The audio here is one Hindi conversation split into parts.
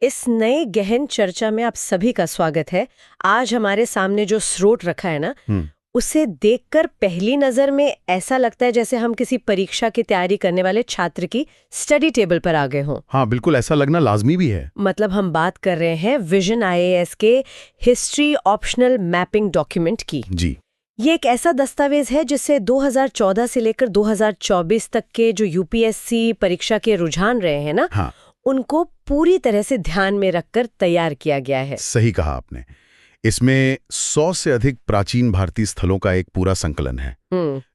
इस नए गहन चर्चा में आप सभी का स्वागत है। आज हमारे सामने जो स्रोत रखा है ना, उसे देखकर पहली नजर में ऐसा लगता है जैसे हम किसी परीक्षा की तैयारी करने वाले छात्र की स्टडी टेबल पर आ गए हों। हाँ, बिल्कुल ऐसा लगना लाजमी भी है। मतलब हम बात कर रहे हैं विजन आईएएस के हिस्ट्री ऑप्शनल मैपिंग डॉक्यूमेंट की। जी। ये एक ऐसा दस्तावेज है जिससे 2014 से लेकर 2024 तक के जो यूपीएससी परीक्षा के रुझान रहे हैं ना, हाँ, उनको पूरी तरह से ध्यान में रखकर तैयार किया गया है। सही कहा आपने। इसमें 100 से अधिक प्राचीन भारतीय स्थलों का एक पूरा संकलन है,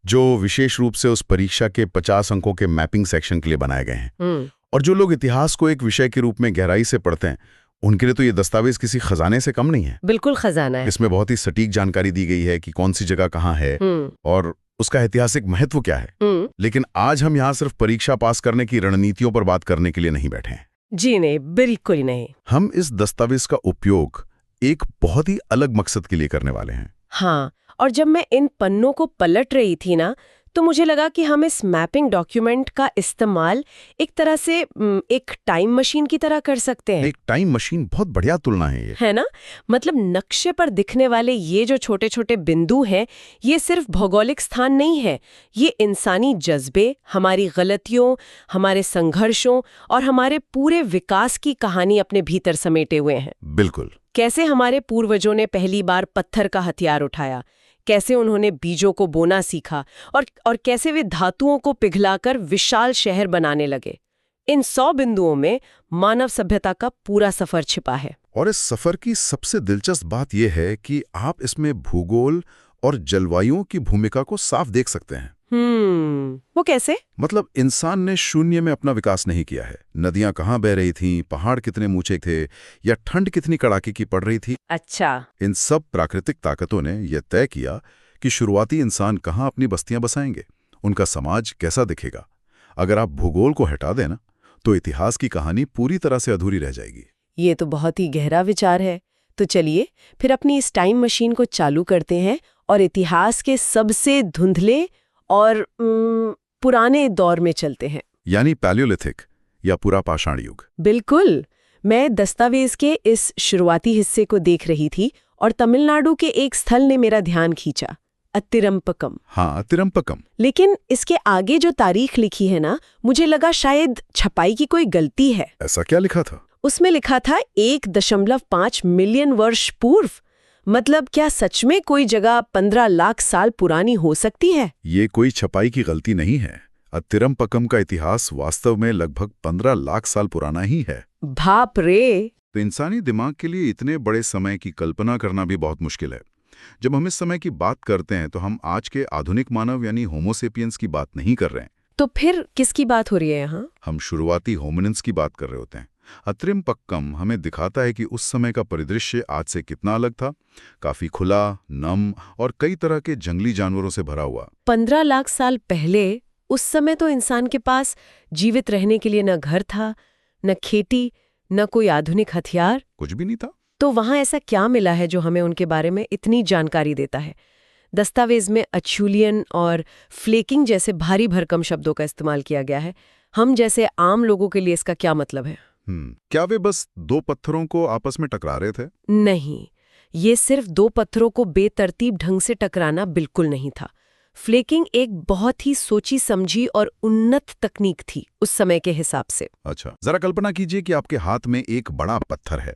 जो विशेष रूप से उस परीक्षा के 50 अंकों के मैपिंग सेक्शन के लिए बनाए गए हैं। और जो लोग इतिहास को एक विषय के रूप में गहराई से पढ़ते हैं, उनके लिए तो ये दस्तावेज किसी खजाने से कम नहीं है। बिल्कुल खजाना है। इसमें बहुत ही सटीक जानकारी दी गई है कि कौन सी जगह कहाँ है और उसका ऐतिहासिक महत्व क्या है। लेकिन आज हम यहाँ सिर्फ परीक्षा पास करने की रणनीतियों पर बात करने के लिए नहीं बैठे हैं। जी नहीं, बिल्कुल नहीं। हम इस दस्तावेज का उपयोग एक बहुत ही अलग मकसद के लिए करने वाले हैं। हाँ, और जब मैं इन पन्नों को पलट रही थी ना, तो मुझे लगा कि हम इस मैपिंग डॉक्यूमेंट का इस्तेमाल एक तरह से एक टाइम मशीन की तरह कर सकते हैं। एक टाइम मशीन, बहुत बढ़िया तुलना है ये। है ना? मतलब नक्शे पर दिखने वाले ये जो छोटे छोटे बिंदु हैं, ये सिर्फ भौगोलिक स्थान नहीं है। ये इंसानी जज्बे, हमारी गलतियों, हमारे संघर्षों और हमारे पूरे विकास की कहानी अपने भीतर समेटे हुए हैं। बिल्कुल। कैसे हमारे पूर्वजों ने पहली बार पत्थर का हथियार उठाया, कैसे उन्होंने बीजों को बोना सीखा और कैसे वे धातुओं को पिघलाकर विशाल शहर बनाने लगे। इन 100 बिंदुओं में मानव सभ्यता का पूरा सफर छिपा है। और इस सफर की सबसे दिलचस्प बात यह है कि आप इसमें भूगोल और जलवायु की भूमिका को साफ देख सकते हैं। वो कैसे? मतलब इंसान ने शून्य में अपना विकास नहीं किया है। नदियां कहाँ बह रही थीं, पहाड़ कितने ऊंचे थे, या ठंड कितनी कड़ाके की पड़ रही थी। अच्छा। इन सब प्राकृतिक ताकतों ने यह तय किया कि शुरुआती इंसान कहाँ अपनी बस्तियां बसाएंगे, उनका समाज कैसा दिखेगा। अगर आप भूगोल को हटा दें ना, तो इतिहास की कहानी पूरी तरह से अधूरी रह जाएगी। ये तो बहुत ही गहरा विचार है। तो चलिए फिर अपनी इस टाइम मशीन को चालू करते हैं और इतिहास के सबसे धुंधले और पुराने दौर में चलते हैं, यानी पैलियोलिथिक या पूरा पाषाण युग। बिल्कुल। मैं दस्तावेज के इस शुरुआती हिस्से को देख रही थी और तमिलनाडु के एक स्थल ने मेरा ध्यान खींचा, अतिरंपकम। हाँ, अतिरंपकम। लेकिन इसके आगे जो तारीख लिखी है ना, मुझे लगा शायद छपाई की कोई गलती है। ऐसा क्या लिखा था? उसमें लिखा था 1.5 मिलियन वर्ष पूर्व। मतलब क्या सच में कोई जगह 15 लाख साल पुरानी हो सकती है? ये कोई छपाई की गलती नहीं है। अतिरंपकम का इतिहास वास्तव में लगभग 15 लाख साल पुराना ही है। बाप रे! तो इंसानी दिमाग के लिए इतने बड़े समय की कल्पना करना भी बहुत मुश्किल है। जब हम इस समय की बात करते हैं तो हम आज के आधुनिक मानव यानी होमोसेपियंस की बात नहीं कर रहे हैं। तो फिर किसकी बात हो रही है यहाँ? हम शुरुआती होमिनिन्स की बात कर रहे होते हैं। अतिरंपक्कम हमें दिखाता है कि उस समय का परिदृश्य आज से कितना अलग था। काफी खुला, नम और कई तरह के जंगली जानवरों से भरा हुआ। 15 लाख साल पहले उस समय तो इंसान के पास जीवित रहने के लिए न घर था, न खेती, न कोई आधुनिक हथियार, कुछ भी नहीं था। तो वहां ऐसा क्या मिला है जो हमें उनके बारे में इतनी जानकारी देता है? दस्तावेज में अचूलियन और फ्लेकिंग जैसे भारी भरकम शब्दों का इस्तेमाल किया गया है। हम जैसे आम लोगों के लिए इसका क्या मतलब है? क्या वे बस 2 पत्थरों को आपस में टकरा रहे थे? नहीं, ये सिर्फ 2 पत्थरों को बेतरतीब ढंग से टकराना बिल्कुल नहीं था। फ्लेकिंग एक बहुत ही सोची समझी और उन्नत तकनीक थी उस समय के हिसाब से। अच्छा, जरा कल्पना कीजिए कि आपके हाथ में एक बड़ा पत्थर है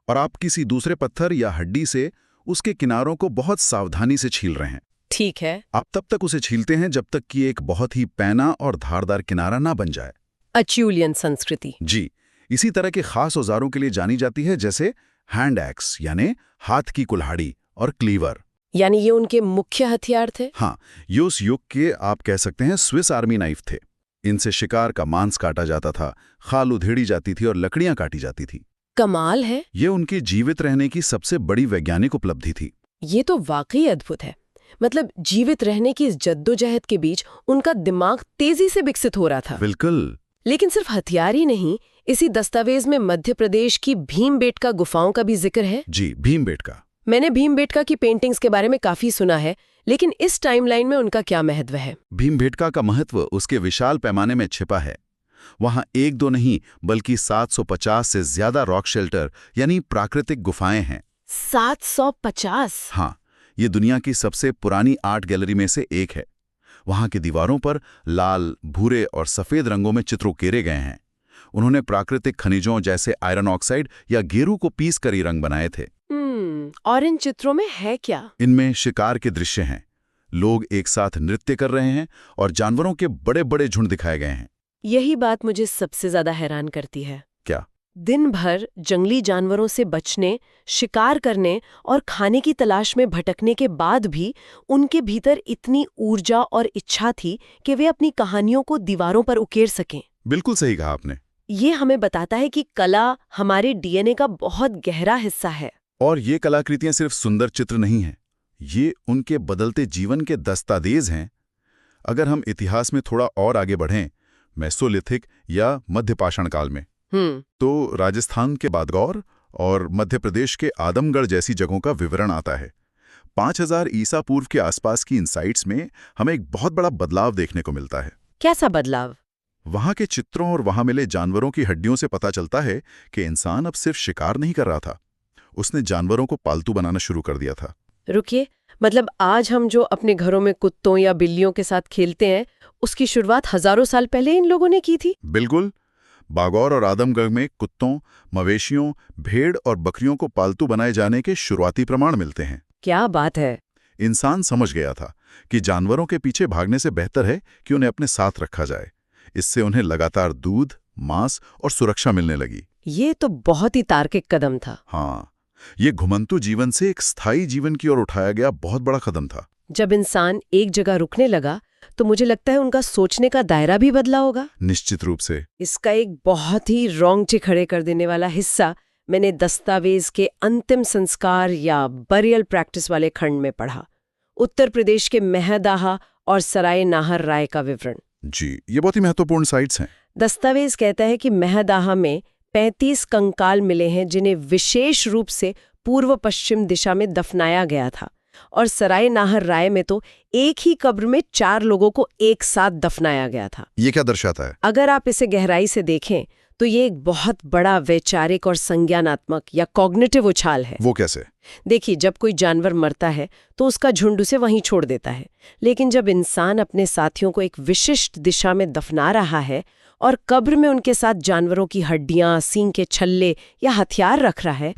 और आप किसी दूसरे पत्थर या हड्डी से उसके किनारों को बहुत सावधानी से छील रहे हैं। ठीक है। आप तब तक उसे छीलते हैं जब तक कि एक बहुत ही पैना और धारदार किनारा ना बन जाए। अचूलियन संस्कृति। जी, इसी तरह के खास औजारों के लिए जानी जाती है, जैसे हैंड एक्स यानी हाथ की कुल्हाड़ी और क्लीवर। यानी ये उनके मुख्य हथियार थे? हाँ, ये उस युग के आप कह सकते हैं स्विस आर्मी नाइफ थे। इनसे शिकार का मांस काटा जाता था, खाल उधेड़ी जाती थी और लकड़ियां काटी जाती थी। कमाल है। ये उनके जीवित रहने की सबसे बड़ी वैज्ञानिक उपलब्धि थी। ये तो वाकई अद्भुत है। मतलब जीवित रहने की इस जद्दोजहद के बीच उनका दिमाग तेजी से विकसित हो रहा था। बिल्कुल। लेकिन सिर्फ हथियार ही नहीं, इसी दस्तावेज में मध्य प्रदेश की भीमबेटका गुफाओं का भी जिक्र है। जी, भीमबेटका। मैंने भीमबेटका की पेंटिंग्स के बारे में काफी सुना है, लेकिन इस टाइमलाइन में उनका क्या महत्व है? भीमबेटका का महत्व उसके विशाल पैमाने में छिपा है। वहां एक दो नहीं बल्कि 750 से ज्यादा रॉक शेल्टर यानी प्राकृतिक गुफाएं हैं। 750? हाँ, ये दुनिया की सबसे पुरानी आर्ट गैलरी में से एक है। वहां की दीवारों पर लाल, भूरे और सफेद रंगों में चित्र उकेरे गए हैं। उन्होंने प्राकृतिक खनिजों जैसे आयरन ऑक्साइड या गेरू को पीस कर ये रंग बनाए थे। और इन चित्रों में है क्या? इनमें शिकार के दृश्य हैं, लोग एक साथ नृत्य कर रहे हैं और जानवरों के बड़े बड़े झुंड दिखाए गए हैं। यही बात मुझे सबसे ज्यादा हैरान करती है। क्या? दिन भर जंगली जानवरों से बचने, शिकार करने और खाने की तलाश में भटकने के बाद भी उनके भीतर इतनी ऊर्जा और इच्छा थी कि वे अपनी कहानियों को दीवारों पर उकेर सकें। बिल्कुल सही कहा आपने। ये हमें बताता है कि कला हमारे डीएनए का बहुत गहरा हिस्सा है। और ये कलाकृतियां सिर्फ सुंदर चित्र नहीं हैं, ये उनके बदलते जीवन के दस्तावेज हैं। अगर हम इतिहास में थोड़ा और आगे बढ़ें, मेसोलिथिक या मध्यपाषाण काल में, तो राजस्थान के बादगौर और मध्य प्रदेश के आदमगढ़ जैसी जगहों का विवरण आता है। 5000 ईसा पूर्व के आसपास की इन साइट्स में हमें एक बहुत बड़ा बदलाव देखने को मिलता है। कैसा बदलाव? वहां के चित्रों और वहां मिले जानवरों की हड्डियों से पता चलता है कि इंसान अब सिर्फ शिकार नहीं कर रहा था, उसने जानवरों को पालतू बनाना शुरू कर दिया था। रुकिए, मतलब आज हम जो अपने घरों में कुत्तों या बिल्लियों के साथ खेलते हैं, उसकी शुरुआत हजारों साल पहले इन लोगों ने की थी? बिल्कुल। बागौर और आदमगढ़ में कुत्तों, मवेशियों, भेड़ और बकरियों को पालतू बनाए जाने के शुरुआती प्रमाण मिलते हैं। क्या बात है! इंसान समझ गया था कि जानवरों के पीछे भागने से बेहतर है कि उन्हें अपने साथ रखा जाए। इससे उन्हें लगातार दूध, मांस और सुरक्षा मिलने लगी। ये तो बहुत ही तार्किक कदम था। हाँ, ये घुमंतु जीवन से एक स्थायी जीवन की ओर उठाया गया बहुत बड़ा कदम था। जब इंसान एक जगह रुकने लगा तो मुझे लगता है उनका सोचने का दायरा भी बदला होगा। निश्चित रूप से। इसका एक बहुत ही रोंगटे खड़े कर देने वाला हिस्सा मैंने दस्तावेज के अंतिम संस्कार या बरियल प्रैक्टिस वाले खंड में पढ़ा। उत्तर प्रदेश के महदाहा और सराय नाहर राय का विवरण। जी, ये बहुत ही महत्वपूर्ण साइट्स हैं। दस्तावेज कहता है कि महदाहा में 35 कंकाल मिले हैं जिन्हें विशेष रूप से पूर्व पश्चिम दिशा में दफनाया गया था, और सराय नाहर राय में तो एक ही कब्र में 4 लोगों को एक साथ दफनाया गया था। ये क्या दर्शाता है? अगर आप इसे गहराई से देखें तो ये एक बहुत बड़ा वैचारिक और संज्ञानात्मक या कॉग्निटिव उछाल है। वो कैसे? देखिए, जब कोई जानवर मरता है तो उसका झुंड उसे वहीं छोड़ देता है, लेकिन जब इंसान अपने साथियों को एक विशिष्ट दिशा में दफना रहा है और कब्र में उनके साथ जानवरों की हड्डियां, सींग के छल्ले या हथियार रख रहा है,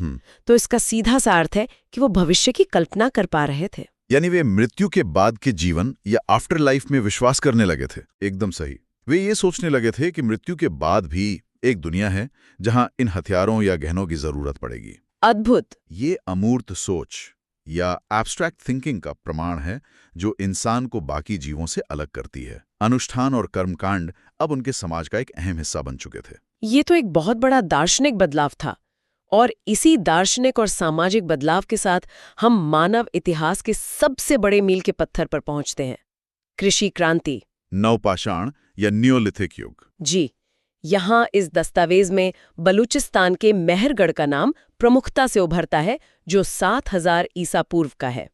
तो इसका सीधा सा अर्थ है कि वो भविष्य की कल्पना कर पा रहे थे। यानी वे मृत्यु के बाद के जीवन या आफ्टर लाइफ में विश्वास करने लगे थे। एकदम सही। वे ये सोचने लगे थे कि मृत्यु के बाद भी एक दुनिया है जहां इन हथियारों या गहनों की जरूरत पड़ेगी। अद्भुत। ये अमूर्त सोच या एब्स्ट्रैक्ट थिंकिंग का प्रमाण है जो इंसान को बाकी जीवों से अलग करती है। अनुष्ठान और कर्मकांड अब उनके समाज का एक अहम हिस्सा बन चुके थे। ये तो एक बहुत बड़ा दार्शनिक बदलाव था, और इसी दार्शनिक और सामाजिक बदलाव के साथ हम मानव इतिहास के सबसे बड़े मील के पत्थर पर पहुंचते हैं, कृषि क्रांति, नवपाषाण या नियोलिथिक युग। जी, यहाँ इस दस्तावेज में बलूचिस्तान के मेहरगढ़ का नाम प्रमुखता से उभरता है, जो 7000 ईसा पूर्व का है।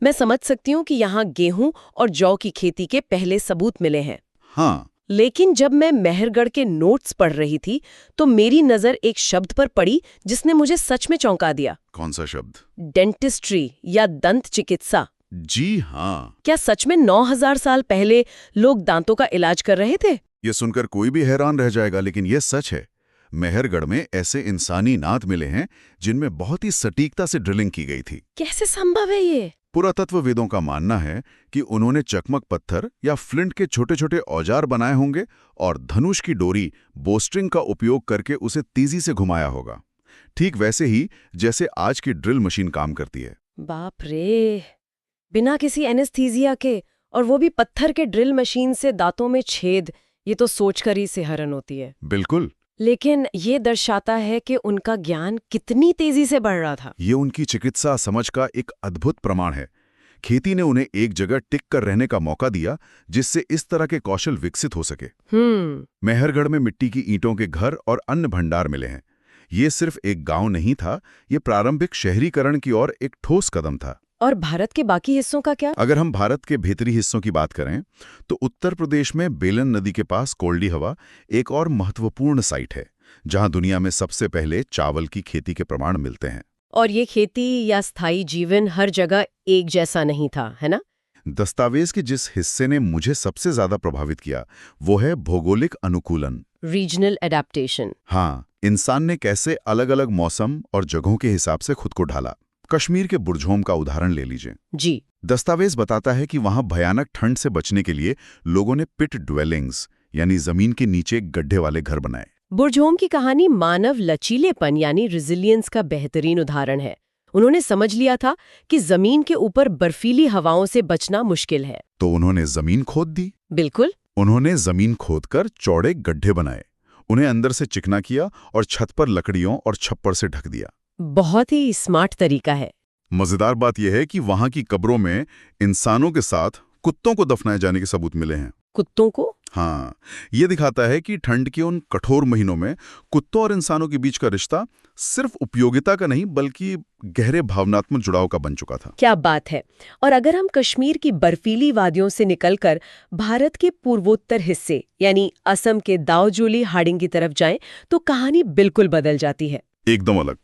मैं समझ सकती हूँ कि यहाँ गेहूं और जौ की खेती के पहले सबूत मिले हैं। हाँ, लेकिन जब मैं मेहरगढ़ के नोट्स पढ़ रही थी तो मेरी नजर एक शब्द पर पड़ी जिसने मुझे सच में चौंका दिया। कौन सा शब्द? डेंटिस्ट्री या दंत चिकित्सा। जी हाँ। क्या सच में 9000 साल पहले लोग दांतों का इलाज कर रहे थे? ये सुनकर कोई भी हैरान रह जाएगा, लेकिन ये सच है। मेहरगढ़ में ऐसे इंसानी दांत मिले हैं जिनमें बहुत ही सटीकता से ड्रिलिंग की गई थी। कैसे संभव है ये? पुरातत्वविदों का मानना है कि उन्होंने चकमक पत्थर या फ्लिंट के छोटे छोटे औजार बनाए होंगे और धनुष की डोरी, बोस्ट्रिंग का उपयोग करके उसे तेजी से घुमाया होगा, ठीक वैसे ही जैसे आज की ड्रिल मशीन काम करती है। बाप रे, बिना किसी एनेस्थीसिया के, और वो भी पत्थर के ड्रिल मशीन से दांतों में छेद। ये तो सोचकर ही सिहरन होती है। बिल्कुल। लेकिन ये दर्शाता है कि उनका ज्ञान कितनी तेजी से बढ़ रहा था। ये उनकी चिकित्सा समझ का एक अद्भुत प्रमाण है। खेती ने उन्हें एक जगह टिक कर रहने का मौका दिया जिससे इस तरह के कौशल विकसित हो सके। मेहरगढ़ में मिट्टी की ईंटों के घर और अन्न भंडार मिले हैं। ये सिर्फ एक गांव नहीं था, ये प्रारंभिक शहरीकरण की ओर एक ठोस कदम था। और भारत के बाकी हिस्सों का क्या? अगर हम भारत के भीतरी हिस्सों की बात करें तो उत्तर प्रदेश में बेलन नदी के पास कोल्डी हवा एक और महत्वपूर्ण साइट है, जहां दुनिया में सबसे पहले चावल की खेती के प्रमाण मिलते हैं। और ये खेती या स्थायी जीवन हर जगह एक जैसा नहीं था, है ना? दस्तावेज के जिस हिस्से ने मुझे सबसे ज्यादा प्रभावित किया वो है भौगोलिक अनुकूलन। Regional adaptation. हाँ, इंसान ने कैसे अलग अलग मौसम और जगहों के हिसाब से खुद को ढाला। कश्मीर के बुरझोम का उदाहरण ले लीजिए। जी। दस्तावेज बताता है कि वहां भयानक ठंड से बचने के लिए लोगों ने पिट ड्वेलिंग्स यानी जमीन के नीचे गड्ढे वाले घर बनाए। बुरझोम की कहानी मानव लचीलेपन यानी रेजिलियंस का बेहतरीन उदाहरण है। उन्होंने समझ लिया था कि जमीन के ऊपर बर्फीली हवाओं से बचना मुश्किल है, तो उन्होंने जमीन खोद दी। बिल्कुल। उन्होंने जमीन खोदकर चौड़े गड्ढे बनाए, उन्हें अंदर से चिकना किया और छत पर लकड़ियों और छप्पर से ढक दिया। बहुत ही स्मार्ट तरीका है। मजेदार बात यह है कि वहां की कब्रों में इंसानों के साथ कुत्तों को दफनाए जाने के सबूत मिले हैं। कुत्तों को? हाँ, ये दिखाता है कि ठंड के उन कठोर महीनों में कुत्तों और इंसानों के बीच का रिश्ता सिर्फ उपयोगिता का नहीं बल्कि गहरे भावनात्मक जुड़ाव का बन चुका था। क्या बात है। और अगर हम कश्मीर की बर्फीली वादियों से निकलकर भारत के पूर्वोत्तर हिस्से यानी असम के दाउजोली हाड़िंग की तरफ जाएं तो कहानी बिल्कुल बदल जाती है। एकदम अलग।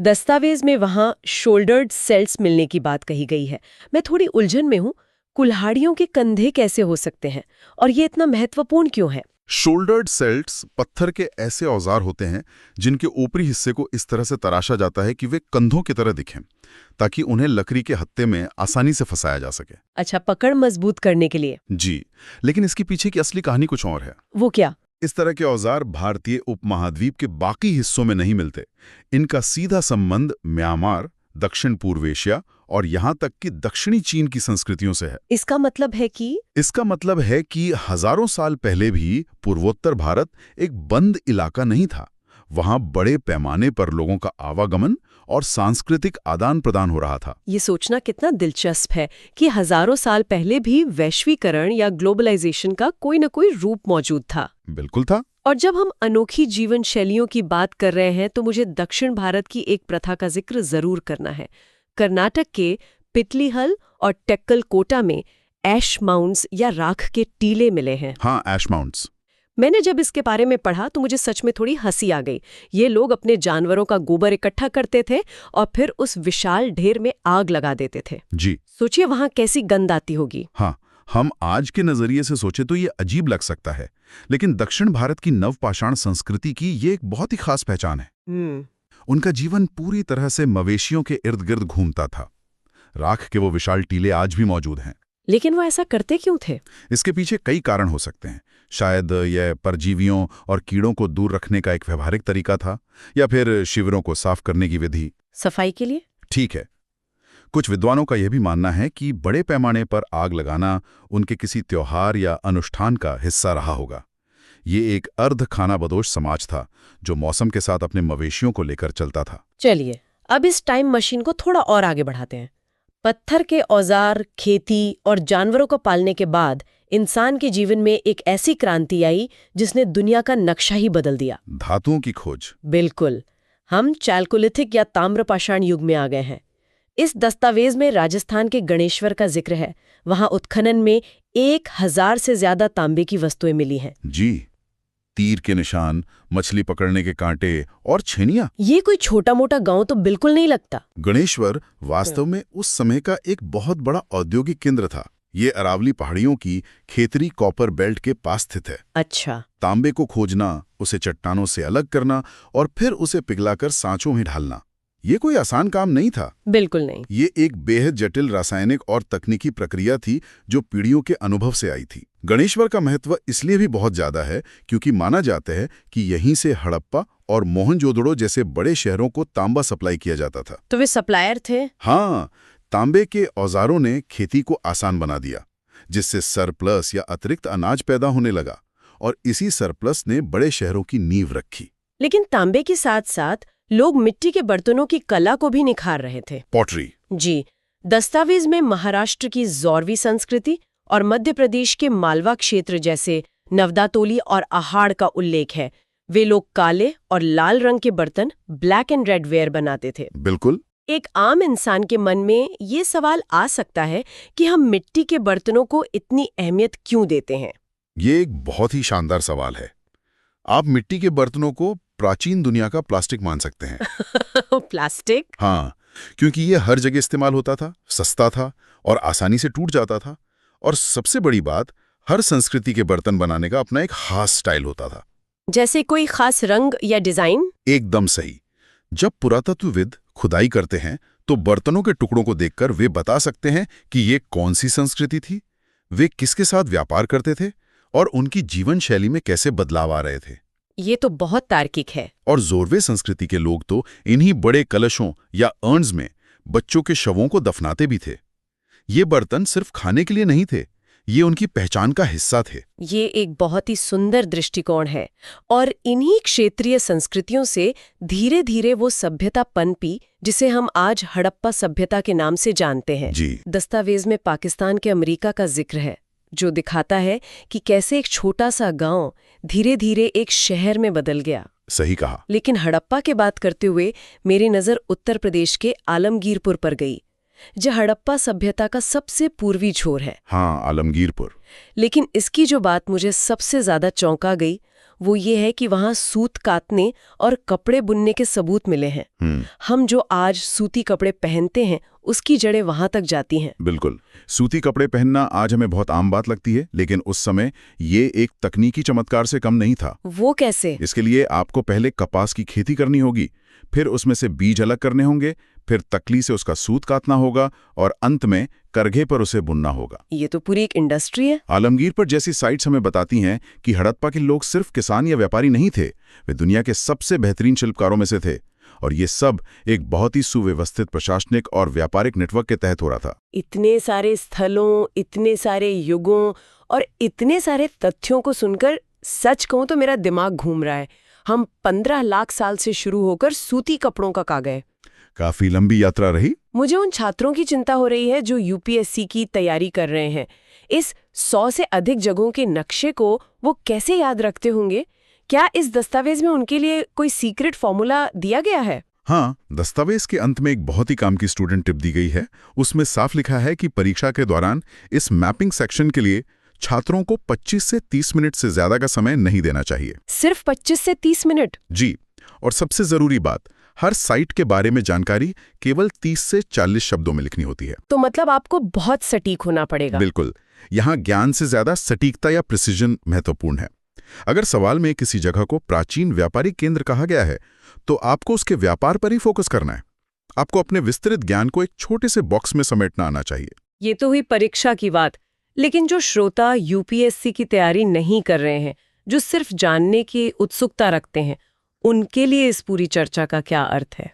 दस्तावेज में वहां शोल्डर्ड सेल्स मिलने की बात कही गई है। मैं थोड़ी उलझन में हूं, कुल्हाड़ियों के कंधे कैसे हो सकते हैं और ये इतना महत्वपूर्ण क्यों है? शोल्डर्ड सेल्स पत्थर के ऐसे औजार होते हैं जिनके ऊपरी हिस्से को इस तरह से तराशा जाता है कि वे कंधों की तरह दिखें, ताकि उन्हें लकड़ी के हत्थे में आसानी से फंसाया जा सके। अच्छा, पकड़ मजबूत करने के लिए। जी, लेकिन इसके पीछे की असली कहानी कुछ और है। वो क्या? इस तरह के औजार भारतीय उपमहाद्वीप के बाकी हिस्सों में नहीं मिलते। इनका सीधा संबंध म्यांमार, दक्षिण पूर्व एशिया और यहाँ तक कि दक्षिणी चीन की संस्कृतियों से है। इसका मतलब है कि हजारों साल पहले भी पूर्वोत्तर भारत एक बंद इलाका नहीं था। वहाँ बड़े पैमाने पर लोगों का आवागमन और सांस्कृतिक आदान प्रदान हो रहा था। ये सोचना कितना दिलचस्प है कि हजारों साल पहले भी वैश्वीकरण या ग्लोबलाइजेशन का कोई न कोई रूप मौजूद था। बिल्कुल था। और जब हम अनोखी जीवन शैलियों की बात कर रहे हैं तो मुझे दक्षिण भारत की एक प्रथा का जिक्र जरूर करना है। कर्नाटक के पितलीहल और टेक्कलकोटा में ऐश माउंट्स या राख के टीले मिले हैं। हाँ, ऐश माउंट्स। मैंने जब इसके बारे में पढ़ा तो मुझे सच में थोड़ी हंसी आ गई। ये लोग अपने जानवरों का गोबर इकट्ठा करते थे और फिर उस विशाल ढेर में आग लगा देते थे। जी। सोचिए वहां कैसी गंध आती होगी। हाँ, हम आज के नजरिए से सोचे तो ये अजीब लग सकता है, लेकिन दक्षिण भारत की नवपाषाण संस्कृति की ये एक बहुत ही खास पहचान है। उनका जीवन पूरी तरह से मवेशियों के इर्द गिर्द घूमता था। राख के वो विशाल टीले आज भी मौजूद हैं। लेकिन वो ऐसा करते क्यों थे? इसके पीछे कई कारण हो सकते हैं। शायद यह परजीवियों और कीड़ों को दूर रखने का एक व्यवहारिक तरीका था, या फिर शिविरों को साफ करने की विधि। सफाई के लिए? ठीक है। कुछ विद्वानों का यह भी मानना है कि बड़े पैमाने पर आग लगाना उनके किसी त्योहार या अनुष्ठान का हिस्सा रहा होगा। ये एक अर्ध खानाबदोश समाज था जो मौसम के साथ अपने मवेशियों को लेकर चलता था। चलिए अब इस टाइम मशीन को थोड़ा और आगे बढ़ाते हैं। पत्थर के औजार, खेती और जानवरों को पालने के बाद इंसान के जीवन में एक ऐसी क्रांति आई जिसने दुनिया का नक्शा ही बदल दिया। धातुओं की खोज। बिल्कुल। हम चैल्कोलिथिक या ताम्रपाषाण युग में आ गए हैं। इस दस्तावेज में राजस्थान के गणेश्वर का जिक्र है। वहां उत्खनन में 1000 से ज्यादा तांबे की वस्तुएं मिली हैं। जी, तीर के निशान, मछली पकड़ने के कांटे और छेनियां। ये कोई छोटा मोटा गांव तो बिल्कुल नहीं लगता। गणेश्वर वास्तव में उस समय का एक बहुत बड़ा औद्योगिक केंद्र था। ये अरावली पहाड़ियों की खेतरी कॉपर बेल्ट के पास स्थित है। अच्छा। तांबे को खोजना, उसे चट्टानों से अलग करना और फिर उसे पिघलाकर सांचों में ढालना, ये कोई आसान काम नहीं था। बिल्कुल नहीं। ये एक बेहद जटिल रासायनिक और तकनीकी प्रक्रिया थी जो पीढ़ियों के अनुभव से आई थी। गणेश्वर का महत्व इसलिए भी बहुत ज्यादा है क्योंकि माना जाता है कि यहीं से हड़प्पा और मोहनजोदड़ो जैसे बड़े शहरों को तांबा सप्लाई किया जाता था। तो वे सप्लायर थे? हाँ, तांबे के औजारों ने खेती को आसान बना दिया, जिससे सरप्लस या अतिरिक्त अनाज पैदा होने लगा, और इसी सरप्लस ने बड़े शहरों की नींव रखी। लेकिन तांबे के साथ साथ लोग मिट्टी के बर्तनों की कला को भी निखार रहे थे। पॉटरी। जी। दस्तावेज में महाराष्ट्र की जौरवी संस्कृति और मध्य प्रदेश के मालवा क्षेत्र जैसे नवदातोली और आहाड़ का उल्लेख है। वे लोग काले और लाल रंग के बर्तन, ब्लैक एंड रेड वेयर बनाते थे। बिल्कुल। एक आम इंसान के मन में ये सवाल आ सकता है कि हम मिट्टी के बर्तनों को इतनी अहमियत क्यों देते हैं? ये एक बहुत ही शानदार सवाल है। आप मिट्टी के बर्तनों को प्राचीन दुनिया का प्लास्टिक मान सकते हैं। प्लास्टिक? हाँ, क्योंकि ये हर जगह इस्तेमाल होता था, सस्ता था और आसानी से टूट जाता था। और सबसे बड़ी बात, हर संस्कृति के बर्तन बनाने का अपना एक खास स्टाइल होता था। जैसे कोई खास रंग या डिजाइन? एकदम सही। जब पुरातत्वविद खुदाई करते हैं तो बर्तनों के टुकड़ों को देखकर वे बता सकते हैं कि ये कौन सी संस्कृति थी, वे किसके साथ व्यापार करते थे और उनकी जीवन शैली में कैसे बदलाव आ रहे थे। ये तो बहुत तार्किक है। और जोरवे संस्कृति के लोग तो इन्हीं बड़े कलशों या अर्न्स में बच्चों के शवों को दफनाते भी थे। ये बर्तन सिर्फ खाने के लिए नहीं थे, ये उनकी पहचान का हिस्सा थे। ये एक बहुत ही सुंदर दृष्टिकोण है। और इन्हीं क्षेत्रीय संस्कृतियों से धीरे धीरे वो सभ्यता पनपी जिसे हम आज हड़प्पा सभ्यता के नाम से जानते हैं। जी। दस्तावेज में पाकिस्तान के अमेरिका का जिक्र है, जो दिखाता है कि कैसे एक छोटा सा गांव धीरे धीरे एक शहर में बदल गया। सही कहा। लेकिन हड़प्पा की बात करते हुए मेरी नज़र उत्तर प्रदेश के आलमगीरपुर पर गई, जो हड़प्पा सभ्यता का सबसे पूर्वी छोर है। हाँ, आलमगीरपुर। लेकिन इसकी जो बात मुझे सबसे ज्यादा चौंका गई वो ये है कि वहां सूत काटने और कपड़े बुनने के सबूत मिले हैं। हम जो आज सूती कपड़े पहनते हैं उसकी जड़ें वहां तक जाती हैं। बिल्कुल। सूती कपड़े पहनना आज हमें बहुत आम बात लगती है, लेकिन उस समय ये एक तकनीकी चमत्कार से कम नहीं था। वो कैसे? इसके लिए आपको पहले कपास की खेती करनी होगी, फिर उसमें से बीज अलग करने होंगे, फिर तकली से उसका सूत काटना होगा और अंत में करघे पर उसे बुनना होगा। ये तो पूरी एक इंडस्ट्री है। आलमगीर पर जैसी साइट्स हमें बताती हैं कि हड़प्पा के लोग सिर्फ किसान या व्यापारी नहीं थे, वे दुनिया के सबसे बेहतरीन शिल्पकारों में से थे। और ये सब एक बहुत ही सुव्यवस्थित प्रशासनिक और व्यापारिक नेटवर्क के तहत हो रहा था। इतने सारे स्थलों, इतने सारे युगों और इतने सारे तथ्यों को सुनकर सच कहूं तो मेरा दिमाग घूम रहा है। हम 15 लाख साल से शुरू होकर सूती कपड़ों तक आ गए। काफी लंबी यात्रा रही। मुझे उन छात्रों की चिंता हो रही है जो यूपीएससी की तैयारी कर रहे हैं। इस 100 से अधिक जगहों के नक्शे को वो कैसे याद रखते होंगे? क्या इस दस्तावेज में उनके लिए कोई सीक्रेट फॉर्मूला दिया गया है? हाँ, दस्तावेज के अंत में एक बहुत ही काम की स्टूडेंट टिप दी गई है। उसमें साफ लिखा है कि परीक्षा के दौरान इस मैपिंग सेक्शन के लिए छात्रों को 25 से 30 मिनट से ज्यादा का समय नहीं देना चाहिए। सिर्फ 25 से 30 मिनट? जी। और सबसे जरूरी बात, हर साइट के बारे में जानकारी केवल 30 से 40 शब्दों में लिखनी होती है। तो मतलब आपको बहुत सटीक होना पड़ेगा। बिल्कुल। यहाँ ज्ञान से ज्यादा सटीकता या प्रिसिजन महत्वपूर्ण है। अगर सवाल में किसी जगह को प्राचीन व्यापारिक केंद्र कहा गया है तो आपको उसके व्यापार पर ही फोकस करना है। आपको अपने विस्तृत ज्ञान को एक छोटे से बॉक्स में समेटना आना चाहिए। ये तो हुई परीक्षा की बात। लेकिन जो श्रोता यूपीएससी की तैयारी नहीं कर रहे हैं, जो सिर्फ जानने की उत्सुकता रखते हैं, उनके लिए इस पूरी चर्चा का क्या अर्थ है?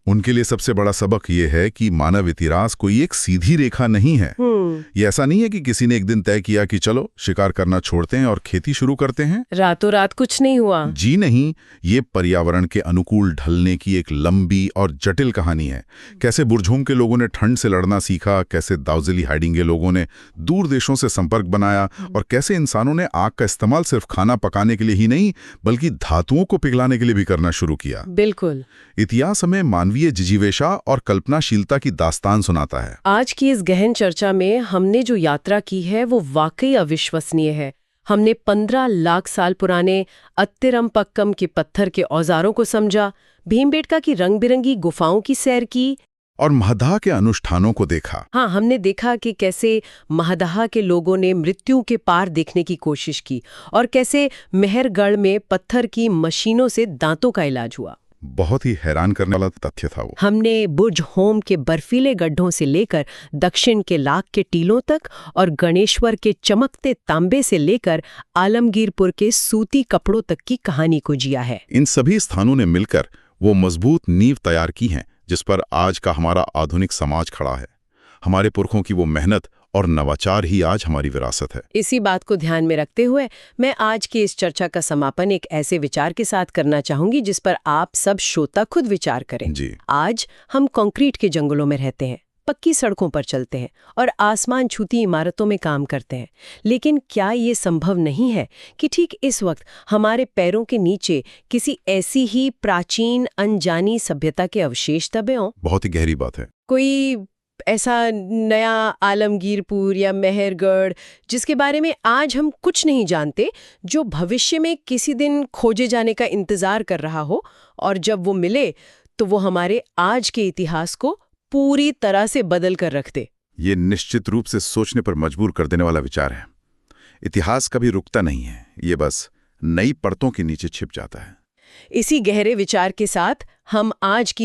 उनके लिए सबसे बड़ा सबक ये है कि मानव इतिहास कोई एक सीधी रेखा नहीं है। ये ऐसा नहीं है कि किसी ने एक दिन तय किया कि चलो शिकार करना छोड़ते हैं और खेती शुरू करते हैं। रातों रात कुछ नहीं हुआ। जी नहीं, ये पर्यावरण के अनुकूल ढलने की एक लंबी और जटिल कहानी है। कैसे बुरझोम के लोगों ने ठंड से लड़ना सीखा, कैसे दाऊजिली हाइडिंग के लोगों ने दूर देशों से संपर्क बनाया, और कैसे इंसानों ने आग का इस्तेमाल सिर्फ खाना पकाने के लिए ही नहीं बल्कि धातुओं को पिघलाने के लिए भी करना शुरू किया। बिल्कुल। इतिहास हमें मानवीय जिजीवेशा और कल्पनाशीलता की दास्तान सुनाता है। आज की इस गहन चर्चा में हमने जो यात्रा की है वो वाकई अविश्वसनीय है। हमने 15 लाख साल पुराने अत्तिरम्पक्कम के पत्थर के औजारों को समझा, भीमबेटका की रंग बिरंगी गुफाओं की सैर की और महदाह के अनुष्ठानों को देखा। हाँ, हमने देखा कि कैसे महदाह के लोगों ने मृत्यु के पार देखने की कोशिश की और कैसे मेहरगढ़ में पत्थर की मशीनों से दांतों का इलाज हुआ। बहुत ही हैरान करने वाला तथ्य था वो। हमने बुरझहोम के बर्फीले गड्ढों से लेकर दक्षिण के लाख के टीलों तक और गणेश्वर के चमकते तांबे से लेकर आलमगीरपुर के सूती कपड़ों तक की कहानी को जिया है। इन सभी स्थानों ने मिलकर वो मजबूत नींव तैयार की है जिस पर आज का हमारा आधुनिक समाज खड़ा है। हमारे पुरखों की वो मेहनत और नवाचार ही आज हमारी विरासत है। इसी बात को ध्यान में रखते हुए मैं आज की इस चर्चा का समापन एक ऐसे विचार के साथ करना चाहूंगी जिस पर आप सब श्रोता खुद विचार करें। जी। आज हम कंक्रीट के जंगलों में रहते हैं, पक्की सड़कों पर चलते हैं और आसमान छूती इमारतों में काम करते हैं। लेकिन क्या ये संभव नहीं है कि ठीक इस वक्त हमारे पैरों के नीचे किसी ऐसी ही प्राचीन अनजानी सभ्यता के अवशेष दबे हों? बहुत ही गहरी बात है। कोई ऐसा नया आलमगीरपुर या मेहरगढ़ जिसके बारे में आज हम कुछ नहीं जानते, जो भविष्य में किसी दिन खोजे जाने का इंतजार कर रहा हो, और जब वो मिले तो वो हमारे आज के इतिहास को पूरी तरह से बदल कर रख दे। ये निश्चित रूप से सोचने पर मजबूर कर देने वाला विचार है। इतिहास कभी रुकता नहीं है, ये बस नई परतों के नीचे छिप जाता है। इसी गहरे विचार के साथ हम आज की